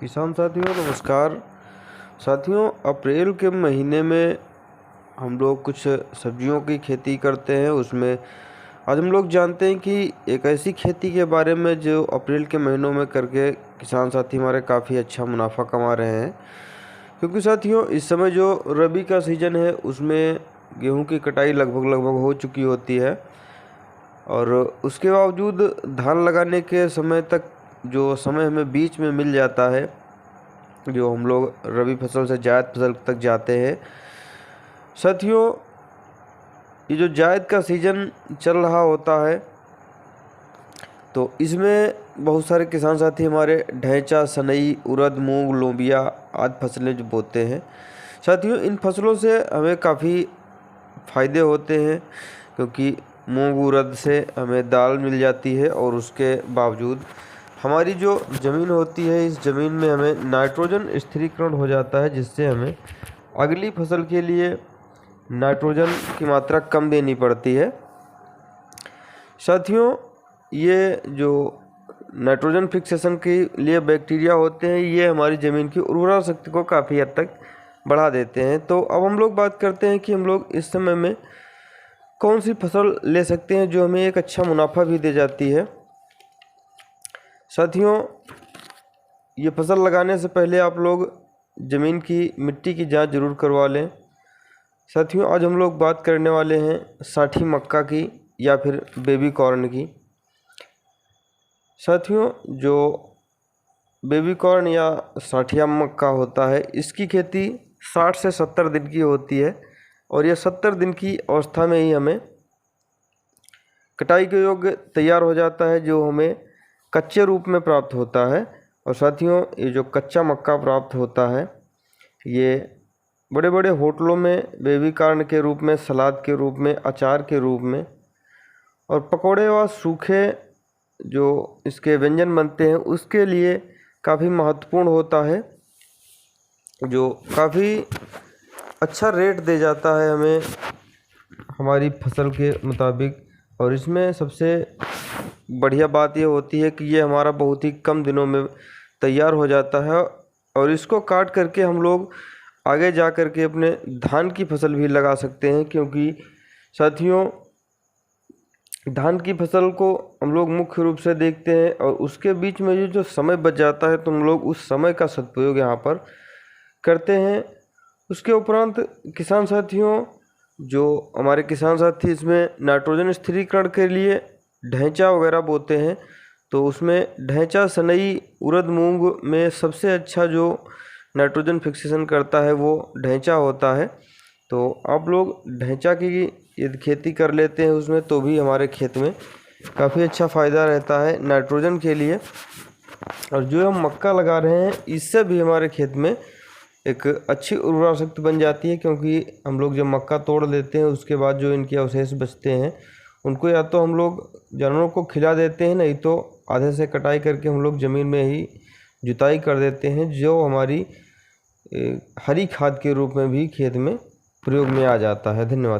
किसान साथियों नमस्कार। साथियों, अप्रैल के महीने में हम लोग कुछ सब्जियों की खेती करते हैं। उसमें आज हम लोग जानते हैं कि एक ऐसी खेती के बारे में जो अप्रैल के महीनों में करके किसान साथी हमारे काफ़ी अच्छा मुनाफा कमा रहे हैं। क्योंकि साथियों इस समय जो रबी का सीज़न है उसमें गेहूं की कटाई लगभग हो चुकी होती है और उसके बावजूद धान लगाने के समय तक जो समय हमें बीच में मिल जाता है, जो हम लोग रबी फसल से जायद फसल तक जाते हैं। साथियों, ये जो जायद का सीज़न चल रहा होता है तो इसमें बहुत सारे किसान साथी हमारे ढैंचा, सनई, उड़द, मूंग, लोबिया आदि फसलें जो बोते हैं। साथियों, इन फसलों से हमें काफ़ी फ़ायदे होते हैं क्योंकि मूंग उड़द से हमें दाल मिल जाती है और उसके बावजूद हमारी जो ज़मीन होती है इस ज़मीन में हमें नाइट्रोजन स्थिरीकरण हो जाता है, जिससे हमें अगली फसल के लिए नाइट्रोजन की मात्रा कम देनी पड़ती है। साथियों, ये जो नाइट्रोजन फिक्सेशन के लिए बैक्टीरिया होते हैं ये हमारी ज़मीन की उर्वरा शक्ति को काफ़ी हद तक बढ़ा देते हैं। तो अब हम लोग बात करते हैं कि हम लोग इस समय में कौन सी फसल ले सकते हैं जो हमें एक अच्छा मुनाफा भी दे जाती है। साथियों, ये फसल लगाने से पहले आप लोग ज़मीन की मिट्टी की जांच जरूर करवा लें। साथियों, आज हम लोग बात करने वाले हैं साठी मक्का की या फिर बेबी कॉर्न की। साथियों, जो बेबी कॉर्न या साठिया मक्का होता है इसकी खेती 60 से 70 दिन की होती है और यह 70 दिन की अवस्था में ही हमें कटाई के योग्य तैयार हो जाता है, जो हमें कच्चे रूप में प्राप्त होता है। और साथियों, ये जो कच्चा मक्का प्राप्त होता है ये बड़े बड़े होटलों में बेबी कॉर्न के रूप में, सलाद के रूप में, अचार के रूप में और पकोड़े व सूखे जो इसके व्यंजन बनते हैं उसके लिए काफ़ी महत्वपूर्ण होता है, जो काफ़ी अच्छा रेट दे जाता है हमें हमारी फसल के मुताबिक। और इसमें सबसे बढ़िया बात ये होती है कि ये हमारा बहुत ही कम दिनों में तैयार हो जाता है और इसको काट करके हम लोग आगे जा कर के अपने धान की फसल भी लगा सकते हैं। क्योंकि साथियों, धान की फसल को हम लोग मुख्य रूप से देखते हैं और उसके बीच में जो समय बच जाता है तो हम लोग उस समय का सदुपयोग यहाँ पर करते हैं। उसके उपरांत किसान साथियों, जो हमारे किसान साथी इसमें नाइट्रोजन स्थिरीकरण के लिए ढैंचा वगैरह बोते हैं तो उसमें ढैंचा, सनई, उड़द, मूंग में सबसे अच्छा जो नाइट्रोजन फिक्सेशन करता है वो ढैंचा होता है। तो आप लोग ढैंचा की यदि खेती कर लेते हैं उसमें तो भी हमारे खेत में काफ़ी अच्छा फ़ायदा रहता है नाइट्रोजन के लिए। और जो हम मक्का लगा रहे हैं इससे भी हमारे खेत में एक अच्छी उर्वरा शक्ति बन जाती है, क्योंकि हम लोग जब मक्का तोड़ लेते हैं उसके बाद जो इनके अवशेष बचते हैं उनको या तो हम लोग जानवरों को खिला देते हैं, नहीं तो आधे से कटाई करके हम लोग ज़मीन में ही जुताई कर देते हैं, जो हमारी हरी खाद के रूप में भी खेत में प्रयोग में आ जाता है। धन्यवाद।